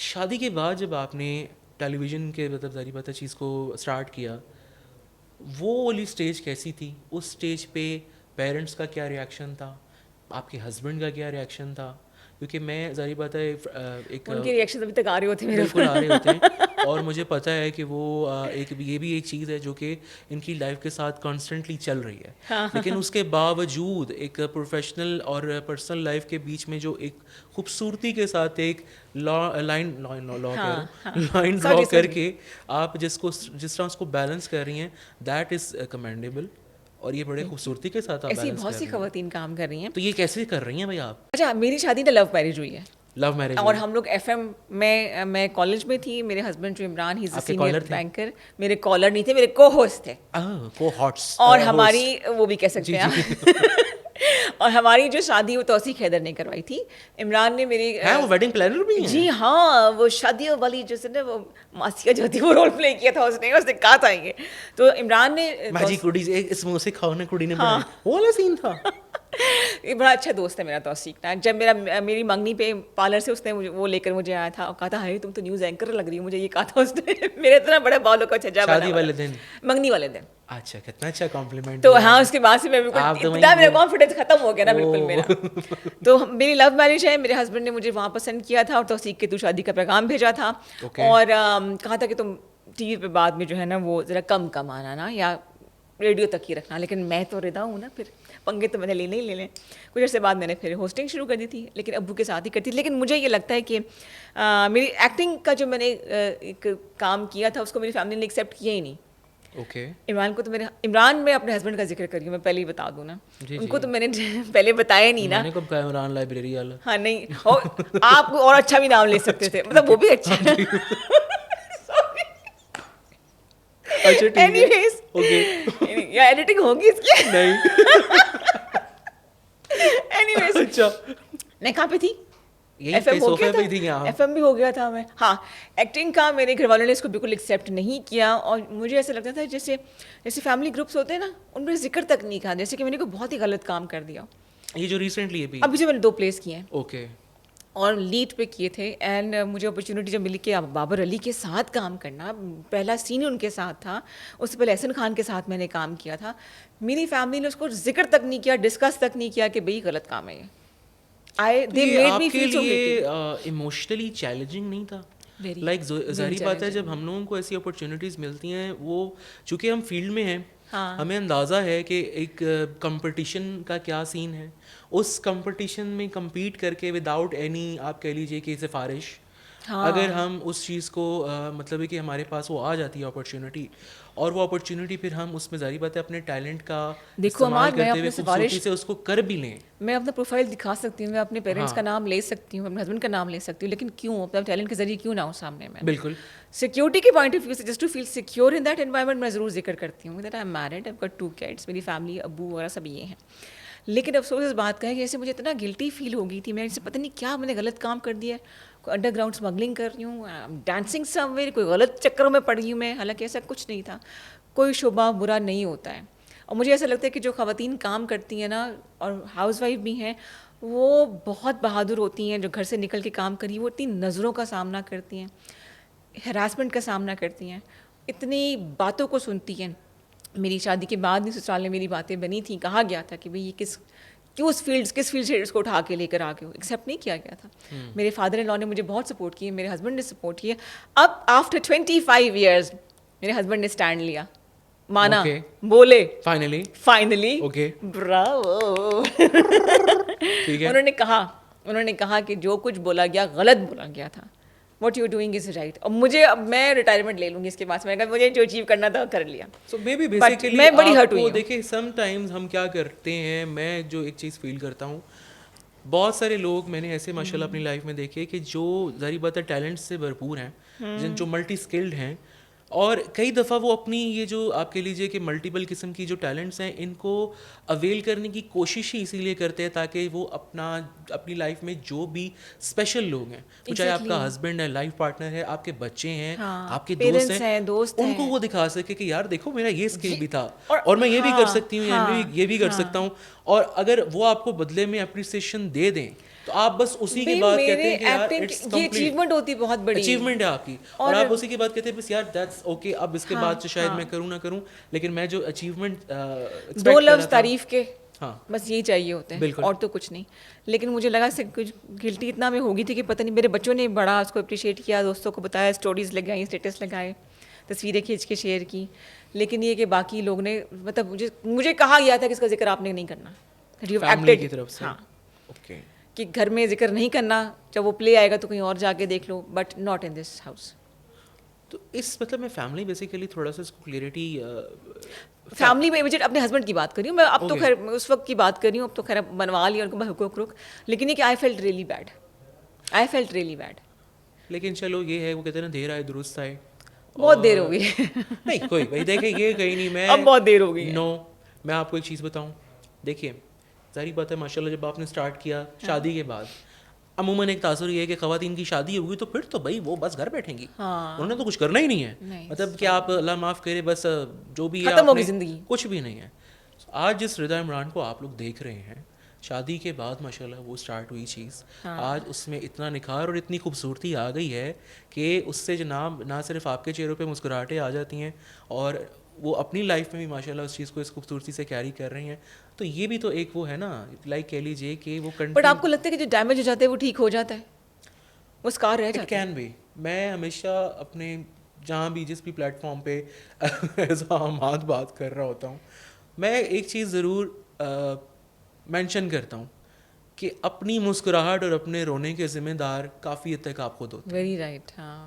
شادی کے بعد جب آپ نے ٹیلی ویژن کے مطلب ظاہر بات ہے چیز کو اسٹارٹ کیا, وہ والی اسٹیج کیسی تھی؟ اس اسٹیج پہ پیرنٹس کا کیا ریئیکشن تھا, آپ کے ہسبینڈ کا کیا ریئیکشن تھا؟ کیونکہ میں ظاہر بات ہے ایک ان کے ریئیکشن ابھی تک آ رہے ہوتے ہیں میرے بالکل آ رہے ہوتے ہیں, اور مجھے پتہ ہے کہ وہ ایک یہ بھی ایک چیز ہے جو کہ ان کی لائف کے ساتھ کانسٹنٹلی چل رہی ہے, لیکن اس کے باوجود ایک پروفیشنل اور پرسنل لائف کے بیچ میں جو ایک خوبصورتی کے ساتھ ایک لائن ڈرا کر کے آپ جس طرح اس کو بیلنس کر رہی ہیں, دیٹ از کمینڈیبل, اور یہ بڑے خوبصورتی کے ساتھ آپ ایسی بیلنس بہت کر سی رہی ہیں. خواتین کام کر رہی ہیں. تو یہ کیسے کر رہی ہیں بھائی آپ؟ اچھا, میری شادی تو لو میرج ہوئی ہے. Love marriage. اور ہم لوگ ایف ایم میں کالج میں تھی. میرے ہسبینڈ جو عمران, ہی از اے سینئر بینکر. میرے کالر نہیں تھے, میرے کو ہوسٹ تھے. کو ہاٹس. اور ہماری وہ بھی کہہ سکتے ہیں اور ہماری جو شادی وہ توثیق حیدر نے کروائی تھی. عمران نے میری وہ ویڈنگ پلانر بھی ہیں. جی ہاں, وہ شادیوں والی جو ہے نا وہ ماسیہ جو تھی وہ رول پلے کیا تھا اس نے کہا تھا یہ. تو عمران نے ماجی کڑی اس منہ سے کھانے کڑی نے بنائی, وہ والا سین تھا. یہ بڑا اچھا دوست ہے میرا توثیق نا. جب میری منگنی پہ پارلر سے اس نے وہ لے کر مجھے آیا تھا اور کہا تھا ہائی تم تو نیوز اینکر لگ رہی ہو, مجھے یہ کہا تھا اس نے. میرے اتنا بڑا بالوں کا چھجا بنا. شادی والے دن, منگنی والے دن. اچھا, کتنا اچھا کمپلیمنٹ. تو ہاں, اس کے بعد سے میں اتنا میرا کانفیڈنس ختم ہو گیا نا بالکل میرا. تو میری لو میرج ہے. میرے ہسبینڈ نے مجھے وہاں پسند کیا تھا اور توثیق کے تو شادی کا پیغام بھیجا تھا, اور کہا تھا کہ تم ٹی وی پہ بعد میں جو ہے نا وہ ذرا کم آنا نا, یا ریڈیو تک ہی رکھنا. لیکن میں تو ردا ہوں نا, پھر پنگے تو میں نے لینے ہی لینے. کچھ عرصے بعد میں نے پھر ہوسٹنگ شروع کر دی تھی, لیکن ابو کے ساتھ ہی کرتی تھی. لیکن مجھے یہ لگتا ہے کہ میری ایکٹنگ کا جو میں نے ایک کام کیا تھا اس کو میری فیملی نے ایکسیپٹ کیا ہی نہیں. اوکے. عمران کو تو عمران میں اپنے ہسبینڈ کا ذکر کر رہی ہوں, میں پہلے ہی بتا دوں نا. ان کو تو میں نے پہلے بتایا نہیں نا. میں نے کب کہا عمران لائبریری والا. ہاں نہیں, آپ کو اور اچھا بھی نام لے سکتے تھے, مطلب وہ بھی اچھا ہے. اینی ویز, یا ایڈیٹنگ ہوگی اس کی. نہیں. اینی ویز, اچھا, میں کہاں پہ تھی؟ ایف ایم ہو گیا تھا. ایف ایم بھی ہو گیا تھا میں. ہاں, ایکٹنگ کا میرے گھر والوں نے اس کو بالکل ایکسیپٹ نہیں کیا, اور مجھے ایسا لگتا تھا جیسے فیملی گروپس ہوتے ہیں نا, ان میں ذکر تک نہیں کہا, جیسے کہ میں نے کوئی بہت ہی غلط کام کر دیا. یہ جو ریسنٹلی ابھی جو میں نے 2 پلیس کیے ہیں, اوکے, اور لیڈ پہ کیے تھے. اینڈ مجھے اپرچونیٹی جب ملی کہ بابر علی کے ساتھ کام کرنا, پہلا سین ان کے ساتھ تھا, اس سے پہلے احسن خان کے ساتھ میں نے کام کیا تھا. میری فیملی نے اس کو ذکر تک نہیں کیا, ڈسکس تک نہیں کیا کہ بھئی غلط کام ہے یہ. آپ کے لیے ایموشنلی چیلنجنگ نہیں تھا؟ لائک ظاہری بات ہے جب ہم لوگوں کو ایسی اپرچونیٹیز ملتی ہیں, وہ چونکہ ہم فیلڈ میں ہیں, ہمیں اندازہ ہے کہ ایک کمپٹیشن کا کیا سین ہے. اس کمپٹیشن میں کمپیٹ کر کے وداؤٹ اینی آپ کہہ لیجیے کہ سفارش, اگر ہم اس چیز کو مطلب ہے کہ ہمارے پاس وہ آ جاتی ہے اپرچونیٹی, اور وہ اپرچونیٹی پھر ہم اس میں ظاہری بات ہے اپنے ٹیلنٹ کا استعمال کرتے ہوئے خوبصورتی سے اس کو کر بھی لیں. میں اپنا پروفائل دکھا سکتی ہوں, میں اپنے پیرنٹس کا نام لے سکتی ہوں, اپنے ہسبینڈ کا نام لے سکتی ہوں, لیکن کیوں اپنے ٹیلنٹ کے ذریعے کیوں نہ ہو سامنے میں. بالکل سیکیورٹی کے پوائنٹ آف ویو سے, just to feel secure in that environment, میں ضرور ذکر کرتی ہوں that I am married, I have got 2 kids, میری فیملی ابو وغیرہ سب یہ ہیں. لیکن افسوس اس بات کا ہے کہ جیسے مجھے اتنا گلٹی فیل ہو گئی تھی, میں سے پتہ نہیں کیا میں نے غلط کام کر دیا, کوئی انڈر گراؤنڈ اسمگلنگ کر رہی ہوں, ڈانسنگ سم ویئر, کوئی غلط چکروں میں پڑ گئی ہوں میں, حالانکہ ایسا کچھ نہیں تھا. کوئی شعبہ برا نہیں ہوتا ہے. اور مجھے ایسا لگتا ہے کہ جو خواتین کام کرتی ہیں نا, اور ہاؤس وائف بھی ہیں, وہ بہت بہادر ہوتی ہیں. جو گھر سے نکل کے کام کری, وہ اتنی نظروں کا سامنا کرتی ہیں, ہراسمنٹ کا سامنا کرتی ہیں, اتنی باتوں کو سنتی ہیں. میری شادی کے بعد بھی سسرال میں میری باتیں بنی تھیں, کہا گیا تھا کہ بھئی یہ کس فیلڈ سے اس کو اٹھا کے لے کر آ گئے ہو, ایکسیپٹ نہیں کیا گیا تھا. میرے فادر ان لاء نے مجھے بہت سپورٹ کی, میرے ہسبینڈ نے سپورٹ کیا. اب آفٹر 25 years میرے ہسبینڈ نے اسٹینڈ لیا, مانا, بولے فائنلی, براوو. انہوں نے کہا کہ جو کچھ بولا گیا غلط بولا گیا تھا, what you doing is right. اور مجھے, اب میں ریٹائرمنٹ لے لوں گی اس کے بعد, میں نے کہا مجھے جو اچیو کرنا تھا کر لیا. سو مے بی بیسیکلی میں بڑی ہرٹ ہوئی. دیکھیں سم ٹائمز ہم کیا کرتے ہیں, میں جو ایک چیز فیل کرتا ہوں, بہت سارے لوگ میں نے ایسے ماشاء اللہ اپنی لائف میں دیکھے کہ جو ظاہری بات ہے ٹیلنٹ سے بھرپور ہیں, جو ملٹی اسکلڈ ہیں, اور کئی دفعہ وہ اپنی یہ جو آپ کہہ لیجیے کہ ملٹیپل قسم کی جو ٹیلنٹس ہیں, ان کو اویل کرنے کی کوشش ہی اسی لیے کرتے ہیں تاکہ وہ اپنی لائف میں جو بھی اسپیشل لوگ ہیں, چاہے آپ کا ہسبینڈ ہے, لائف پارٹنر ہے, آپ کے بچے ہیں, آپ کے دوست ہیں, ان کو وہ دکھا سکے کہ یار دیکھو میرا یہ اسکل بھی تھا, اور میں یہ بھی کر سکتی ہوں, یہ بھی کر سکتا ہوں. اور اگر وہ آپ کو بدلے میں اپریسیشن دے دیں, تو آپ بس اسی کے بعد کہتے ہیں کہ یار ایکٹنگ اٹس یہ اچیومنٹ ہوتی بہت بڑی اچیومنٹ ہے آپ کی, اور آپ اسی کے بعد کہتے ہیں بس یار دیٹس اوکے, اب اس کے بعد سے شاید میں کروں نہ کروں, لیکن میں جو اچیومنٹ دو لفظ تعریف کے ہاں بس یہی چاہیے ہوتے ہیں بالکل, اور تو کچھ نہیں. لیکن مجھے لگا کچھ گلٹی اتنا میں ہو گئی تھی کہ پتہ نہیں میرے بچوں نے بڑا اس کو اپریشیٹ کیا, دوستوں کو بتایا, اسٹوریز لگائی, اسٹیٹس لگائے, تصویریں کھینچ کے شیئر کی, لیکن یہ کہ باقی لوگ نے مطلب مجھے کہا گیا تھا کہ اس کا ذکر آپ نے نہیں کرنا, فیملی کی طرف سے, ہاں اوکے, کہ گھر میں ذکر نہیں کرنا, جب وہ پلے آئے گا تو کہیں اور جا کے دیکھ لو, but not in this house. تو اس مطلب میں فیملی بیسیکلی تھوڑا سا اس کو کلیئرٹی, فیملی میں مجھے اپنے ہسبینڈ کی بات کر رہی ہوں میں, اب تو خیر اس وقت کی بات کر رہی ہوں, اب تو خیر بنوا لیا ان کو حقوق رخ, لیکن یہ کہ I felt really bad, I felt really bad. لیکن چلو یہ ہے, وہ کہتے ہیں نا دیر آئے درست آئے, بہت دیر ہو گئی نہیں کوئی بھائی دیکھیں یہ کہیں نہیں, میں اب بہت دیر ہو گئی نو, میں آپ کو ایک چیز بتاؤں, دیکھیے ظاہری بات ہے ماشاء اللہ جب آپ نے اسٹارٹ کیا شادی کے بعد, عموماً ایک تاثر یہ ہے کہ خواتین کی شادی ہوگی تو پھر تو بھائی وہ بس گھر بیٹھیں گی, انہوں نے تو کچھ کرنا ہی نہیں ہے, مطلب کہ آپ اللہ معاف کرے بس جو بھی ہے ختم ہوگی زندگی, کچھ بھی نہیں ہے. آج جس رضا عمران کو آپ لوگ دیکھ رہے ہیں, شادی کے بعد ماشاءاللہ وہ اسٹارٹ ہوئی چیز, آج اس میں اتنا نکھار اور اتنی خوبصورتی آ گئی ہے کہ اس سے جناب نہ صرف آپ کے چہروں پہ مسکراہٹیں آ جاتی ہیں, اور وہ اپنی لائف میں بھی ماشاءاللہ اس چیز کو اس خوبصورتی سے کیری کر رہی ہیں. تو یہ بھی تو ایک وہ ہے نا, لائک کہہ لیجیے کہ وہ بٹ آپ کو لگتا ہے کہ جو ڈیمیج ہو جاتا ہے وہ ٹھیک ہو جاتا ہے, وہ اسکار رہ جاتا ہے؟ Can be. میں ہمیشہ اپنے جہاں بھی جس بھی پلیٹ فارم پہ عامات بات کر رہا ہوتا ہوں, میں ایک چیز ضرور مینشن کرتا ہوں کہ اپنی مسکراہٹ اور اپنے رونے کے ذمہ دار کافی حد تک آپ خود ہوتے ہیں. ویری رائٹ, ہاں.